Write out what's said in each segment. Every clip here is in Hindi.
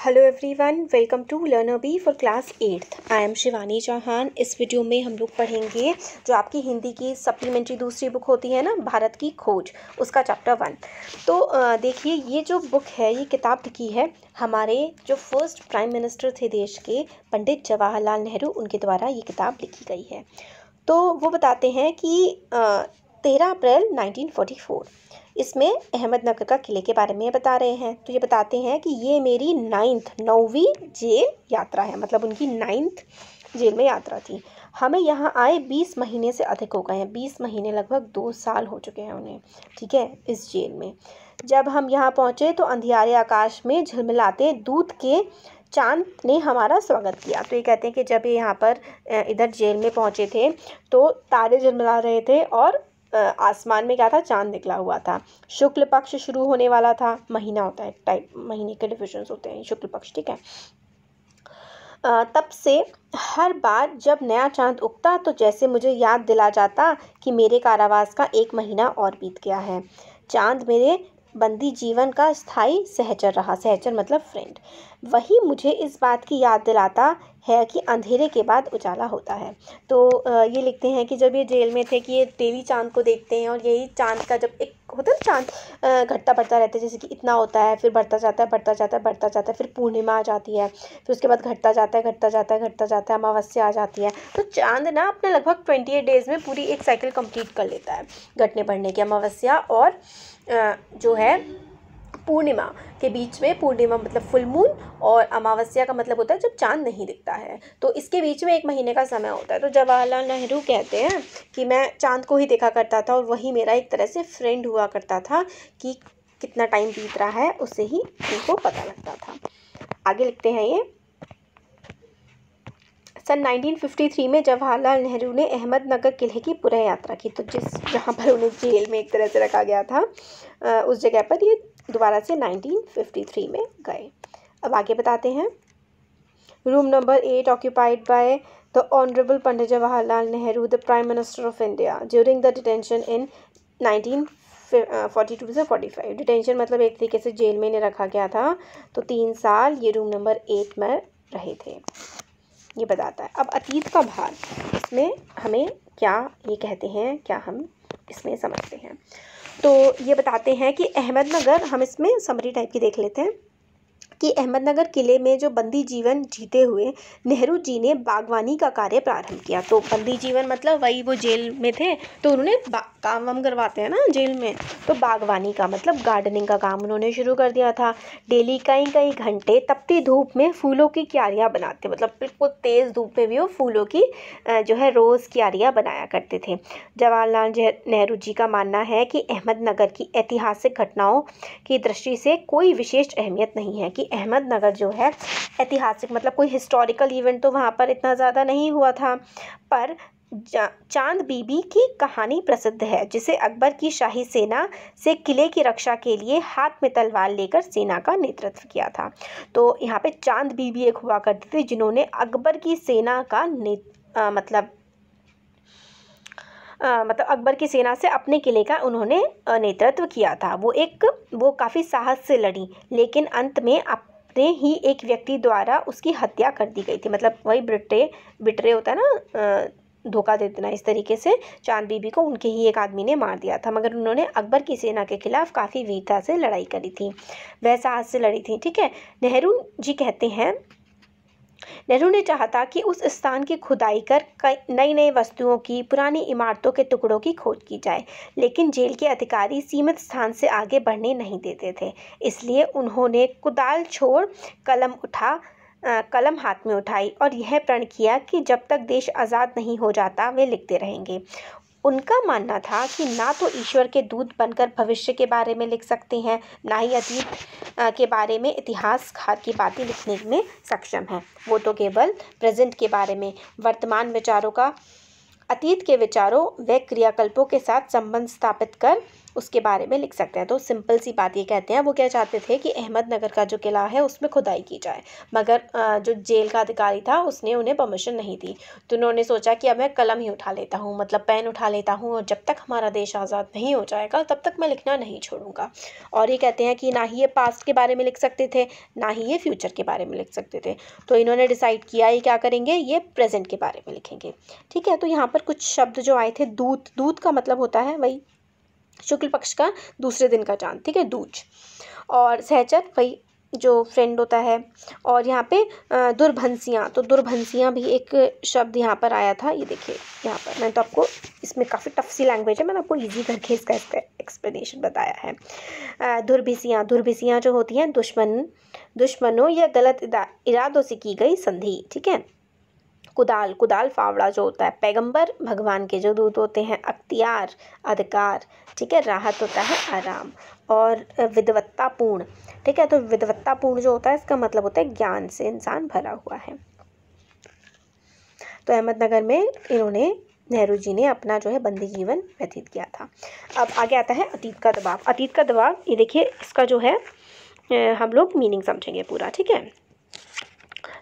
Hello everyone, welcome to learner B for class 8th। I am Shivani Chauhan. इस वीडियो में हम लोग पढ़ेंगे जो आपकी हिंदी की सप्लीमेंट्री दूसरी बुक होती है ना, भारत की खोज, उसका चैप्टर 1। तो देखिए, ये जो बुक है, ये किताब लिखी है हमारे जो फर्स्ट प्राइम मिनिस्टर थे देश के, पंडित जवाहरलाल नेहरू, उनके द्वारा ये किताब लिखी गई है। तो वो बताते हैं कि 13 अप्रैल 1944 इसमें अहमदनगर का किले के बारे में बता रहे हैं। तो ये बताते हैं कि ये मेरी 9वीं जेल यात्रा है, मतलब उनकी 9th जेल में यात्रा थी। हमें यहाँ आए 20 महीने से अधिक हो गए हैं, 20 महीने लगभग 2 साल हो चुके हैं उन्हें, ठीक है, इस जेल में। जब हम यहाँ पहुँचे तो अंधियारे आकाश में झिलमिलाते दूध के चांद ने हमारा स्वागत किया। तो ये कहते हैं कि जब ये यहाँ पर इधर जेल में पहुँचे थे तो तारे झिलमिला रहे थे और आसमान में क्या था, चांद निकला हुआ था। शुक्ल पक्ष शुरू होने वाला था, महीना होता है, टाइप महीने के डिविजन्स होते हैं शुक्ल पक्ष, ठीक है। तब से हर बार जब नया चांद उगता तो जैसे मुझे याद दिला जाता कि मेरे कारावास का 1 महीना और बीत गया है। चांद मेरे बंदी जीवन का स्थायी सहचर रहा। सहचर मतलब फ्रेंड। वही मुझे इस बात की याद दिलाता है कि अंधेरे के बाद उजाला होता है। तो ये लिखते हैं कि जब ये जेल में थे कि ये डेली चांद को देखते हैं, और यही चांद का जब एक होता है चांद घटता बढ़ता रहता है, जैसे कि इतना होता है, फिर बढ़ता जाता है, बढ़ता जाता है, बढ़ता जाता है, फिर पूर्णिमा आ जाती है, फिर उसके बाद घटता जाता है, घटता जाता है, घटता जाता है, अमावस्या आ जाती है। तो चांद ना अपने लगभग 28 डेज़ में पूरी एक साइकिल कंप्लीट कर लेता है, घटने बढ़ने की। अमावस्या और जो है पूर्णिमा के बीच में, पूर्णिमा मतलब फुल मून, और अमावस्या का मतलब होता है जब चांद नहीं दिखता है, तो इसके बीच में 1 महीने का समय होता है। तो जवाहरलाल नेहरू कहते हैं कि मैं चांद को ही देखा करता था और वही मेरा एक तरह से फ्रेंड हुआ करता था कि कितना टाइम बीत रहा है उससे ही उनको पता लगता था। आगे लिखते हैं ये, सन 1953 में जवाहरलाल नेहरू ने अहमदनगर किले की पुनः यात्रा की। तो जहाँ पर उन्हें जेल में एक तरह से रखा गया था, उस जगह पर ये दोबारा से 1953 में गए। अब आगे बताते हैं। Room number 8 occupied by the honourable Pandit Jawaharlal Nehru, the prime minister of India, during the detention इन 1942 से 45। डिटेंशन मतलब एक तरीके से जेल में इन्हें रखा गया था। तो 3 साल ये रूम नंबर 8 में रहे थे, ये बताता है। अब अतीत का भार, इसमें हमें क्या ये कहते हैं, क्या हम इसमें समझते हैं। तो ये बताते हैं कि अहमदनगर, हम इसमें समरी टाइप की देख लेते हैं कि अहमदनगर किले में जो बंदी जीवन जीते हुए नेहरू जी ने बागवानी का कार्य प्रारंभ किया। तो बंदी जीवन मतलब वही वो जेल में थे तो उन्होंने काम वाम करवाते हैं ना जेल में, तो बागवानी का मतलब गार्डनिंग का काम उन्होंने शुरू कर दिया था। डेली कई कई घंटे तपती धूप में फूलों की क्यारियाँ बनाते, मतलब बिल्कुल तेज़ धूप में भी वो फूलों की जो है रोज़ क्यारियाँ बनाया करते थे। जवाहरलाल नेहरू जी का मानना है कि अहमदनगर की ऐतिहासिक घटनाओं की दृष्टि से कोई विशेष अहमियत नहीं है, कि अहमदनगर जो है ऐतिहासिक मतलब कोई हिस्टोरिकल इवेंट तो वहाँ पर इतना ज़्यादा नहीं हुआ था, पर चांद बीबी की कहानी प्रसिद्ध है, जिसे अकबर की शाही सेना से किले की रक्षा के लिए हाथ में तलवार लेकर सेना का नेतृत्व किया था। तो यहाँ पे चांद बीबी एक हुआ करती थी जिन्होंने अकबर की सेना का मतलब अकबर की सेना से अपने किले का उन्होंने नेतृत्व किया था। वो काफ़ी साहस से लड़ी, लेकिन अंत में अपने ही एक व्यक्ति द्वारा उसकी हत्या कर दी गई थी। मतलब वही बिट्रे होता है ना, धोखा दे देना, इस तरीके से चांद बीबी को उनके ही एक आदमी ने मार दिया था, मगर उन्होंने अकबर की सेना के खिलाफ काफ़ी वीरता से लड़ाई करी थी, वह साहस से लड़ी थी, ठीक है। नेहरू जी कहते हैं, नेहरू ने चाहा था कि उस स्थान की खुदाई कर नई नई वस्तुओं की, पुरानी इमारतों के टुकड़ों की खोज की जाए, लेकिन जेल के अधिकारी सीमित स्थान से आगे बढ़ने नहीं देते थे। इसलिए उन्होंने कुदाल छोड़ कलम हाथ में उठाई और यह प्रण किया कि जब तक देश आज़ाद नहीं हो जाता वे लिखते रहेंगे। उनका मानना था कि ना तो ईश्वर के दूत बनकर भविष्य के बारे में लिख सकते हैं, ना ही अतीत के बारे में इतिहासकार की बातें लिखने में सक्षम हैं। वो तो केवल प्रेजेंट के बारे में, वर्तमान विचारों का अतीत के विचारों व क्रियाकल्पों के साथ संबंध स्थापित कर उसके बारे में लिख सकते हैं। तो सिंपल सी बात ये कहते हैं, वो क्या चाहते थे कि अहमदनगर का जो किला है उसमें खुदाई की जाए, मगर जो जेल का अधिकारी था उसने उन्हें परमिशन नहीं दी। तो उन्होंने सोचा कि अब मैं कलम ही उठा लेता हूँ, मतलब पेन उठा लेता हूँ, और जब तक हमारा देश आज़ाद नहीं हो जाएगा तब तक मैं लिखना नहीं छोड़ूंगा। और ये कहते हैं कि ना ही ये पास्ट के बारे में लिख सकते थे, ना ही ये फ्यूचर के बारे में लिख सकते थे। तो इन्होंने डिसाइड किया ये क्या करेंगे, ये प्रेजेंट के बारे में लिखेंगे। ठीक है, तो यहाँ पर कुछ शब्द जो आए थे, दूत, दूत का मतलब होता है वही शुक्ल पक्ष का दूसरे दिन का चांद, ठीक है, दूज। और सहचर वही जो फ्रेंड होता है। और यहाँ पे दुर्भंसियाँ, तो दुर्भंसियाँ भी एक शब्द यहाँ पर आया था। ये देखिए यहाँ पर मैंने तो आपको, इसमें काफ़ी टफ सी लैंग्वेज है, मैंने आपको इजी करके इसका एक्सप्लेनेशन बताया है। दुर्भिसियाँ, दुर्भिसियाँ जो होती हैं दुश्मनों या गलत इरादों से की गई संधि। ठीक है। कुदाल, कुदाल फावड़ा जो होता है। पैगंबर भगवान के जो दूत होते हैं। अख्तियार अधिकार, ठीक है। राहत होता है आराम। और विद्वत्तापूर्ण, ठीक है। तो विद्वत्तापूर्ण जो होता है इसका मतलब होता है ज्ञान से इंसान भरा हुआ है। तो अहमदनगर में इन्होंने, नेहरू जी ने अपना जो है बंदी जीवन व्यतीत किया था। अब आगे आता है अतीत का दबाव। अतीत का दबाव, ये देखिए इसका जो है हम लोग मीनिंग समझेंगे पूरा, ठीक है।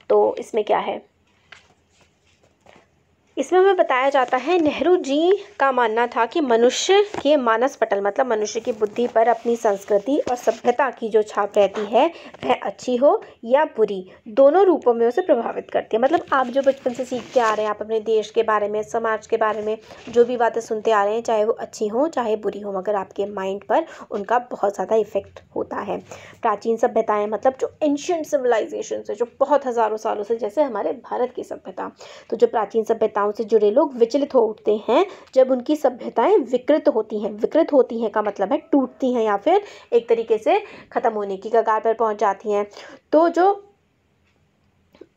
तो इसमें क्या है, इसमें हमें बताया जाता है नेहरू जी का मानना था कि मनुष्य के मानस पटल, मतलब मनुष्य की बुद्धि पर अपनी संस्कृति और सभ्यता की जो छाप रहती है वह अच्छी हो या बुरी, दोनों रूपों में उसे प्रभावित करती है। मतलब आप जो बचपन से सीखते आ रहे हैं, आप अपने देश के बारे में, समाज के बारे में जो भी बातें सुनते आ रहे हैं, चाहे वो अच्छी हो चाहे बुरी हो, मगर आपके माइंड पर उनका बहुत ज़्यादा इफेक्ट होता है। प्राचीन सभ्यताएँ, मतलब जो एंशिएंट सिविलाइजेशन है, जो बहुत हज़ारों सालों से, जैसे हमारे भारत की सभ्यता, तो जो प्राचीन सभ्यताओं से जुड़े लोग विचलित हो उठते हैं जब उनकी सभ्यताएं विकृत होती हैं। विकृत होती हैं का मतलब है टूटती हैं या फिर एक तरीके से ख़त्म होने की कगार पर पहुंच जाती हैं। तो जो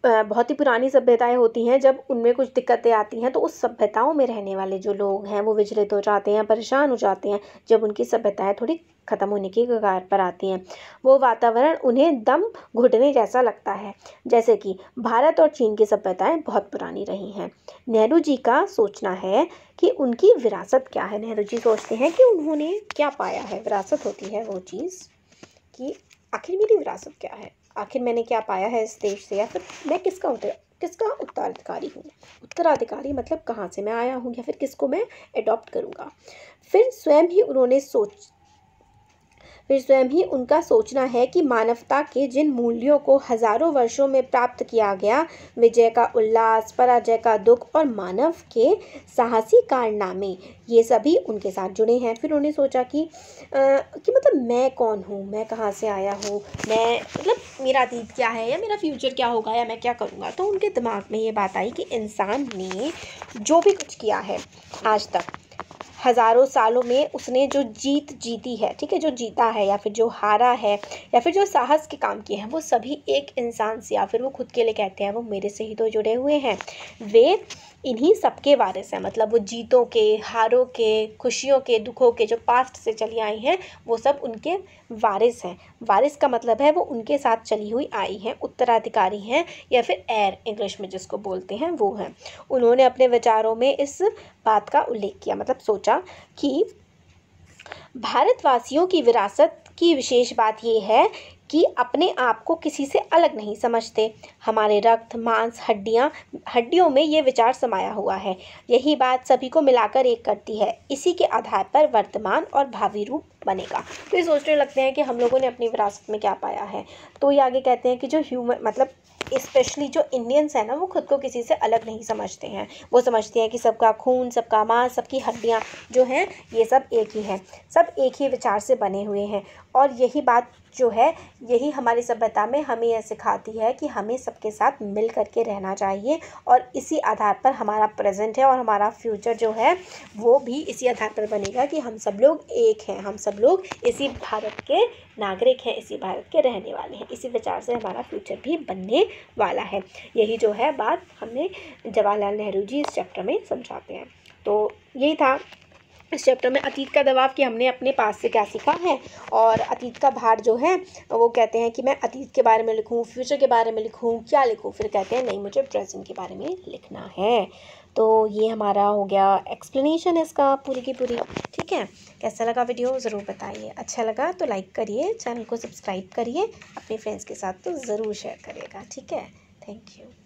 बहुत ही पुरानी सभ्यताएं होती हैं, जब उनमें कुछ दिक्कतें आती हैं तो उस सभ्यताओं में रहने वाले जो लोग हैं वो विचलित हो जाते हैं, परेशान हो जाते हैं जब उनकी सभ्यताएं थोड़ी ख़त्म होने की कगार पर आती हैं। वो वातावरण उन्हें दम घुटने जैसा लगता है। जैसे कि भारत और चीन की सभ्यताएं बहुत पुरानी रही हैं। नेहरू जी का सोचना है कि उनकी विरासत क्या है। नेहरू जी सोचते हैं कि उन्होंने क्या पाया है। विरासत होती है वो चीज़ कि आखिर मेरी विरासत क्या है, आखिर मैंने क्या पाया है इस देश से, या फिर मैं किसका उत्तराधिकारी हूँ। उत्तराधिकारी मतलब कहाँ से मैं आया हूँ या फिर किसको मैं अडॉप्ट करूँगा। फिर स्वयं ही उनका सोचना है कि मानवता के जिन मूल्यों को हजारों वर्षों में प्राप्त किया गया, विजय का उल्लास, पराजय का दुख और मानव के साहसी कारनामे, ये सभी उनके साथ जुड़े हैं। फिर उन्होंने सोचा कि मतलब मैं कौन हूँ, मैं कहाँ से आया हूँ, मैं मतलब मेरा अतीत क्या है या मेरा फ्यूचर क्या होगा या मैं क्या करूँगा। तो उनके दिमाग में ये बात आई कि इंसान ने जो भी कुछ किया है आज तक, हज़ारों सालों में उसने जो जीती है, ठीक है, जो जीता है या फिर जो हारा है या फिर जो साहस के काम किए हैं, वो सभी एक इंसान से, या फिर वो खुद के लिए कहते हैं वो मेरे से ही तो जुड़े हुए हैं। वे इन्हीं सबके वारिस हैं। मतलब वो जीतों के, हारों के, खुशियों के, दुखों के जो पास्ट से चली आई हैं, वो सब उनके वारिस हैं। वारिस का मतलब है वो उनके साथ चली हुई आई हैं, उत्तराधिकारी हैं, या फिर एयर इंग्लिश में जिसको बोलते हैं वो हैं। उन्होंने अपने विचारों में इस बात का उल्लेख किया, मतलब सोचा कि भारतवासियों की विरासत की विशेष बात ये है कि अपने आप को किसी से अलग नहीं समझते। हमारे रक्त, मांस, हड्डियों में ये विचार समाया हुआ है। यही बात सभी को मिलाकर एक करती है। इसी के आधार पर वर्तमान और भावी रूप बनेगा। तो ये सोचने लगते हैं कि हम लोगों ने अपनी विरासत में क्या पाया है। तो ये आगे कहते हैं कि जो ह्यूमन, मतलब स्पेशली जो इंडियंस हैं ना, वो खुद को किसी से अलग नहीं समझते हैं। वो समझते हैं कि सबका खून, सबका मांस, सबकी हड्डियाँ जो हैं ये सब एक ही हैं, सब एक ही विचार से बने हुए हैं। और यही बात जो है, यही हमारी सभ्यता में हमें यह सिखाती है कि हमें सबके साथ मिल करके रहना चाहिए, और इसी आधार पर हमारा प्रेजेंट है और हमारा फ्यूचर जो है वो भी इसी आधार पर बनेगा कि हम सब लोग एक हैं, हम सब लोग इसी भारत के नागरिक हैं, इसी भारत के रहने वाले हैं। इसी विचार से हमारा फ्यूचर भी बनने वाला है। यही जो है बात हमें जवाहरलाल नेहरू जी इस चैप्टर में समझाते हैं। तो यही था इस चैप्टर में अतीत का दबाव कि हमने अपने पास से क्या सीखा है, और अतीत का भार जो है वो कहते हैं कि मैं अतीत के बारे में लिखूं, फ्यूचर के बारे में लिखूं, क्या लिखूं, फिर कहते हैं नहीं मुझे प्रेजेंट के बारे में लिखना है। तो ये हमारा हो गया एक्सप्लेनेशन इसका पूरी की पूरी। ठीक है, कैसा लगा वीडियो ज़रूर बताइए, अच्छा लगा तो लाइक करिए, चैनल को सब्सक्राइब करिए, अपने फ्रेंड्स के साथ तो ज़रूर शेयर करिएगा। ठीक है, थैंक यू।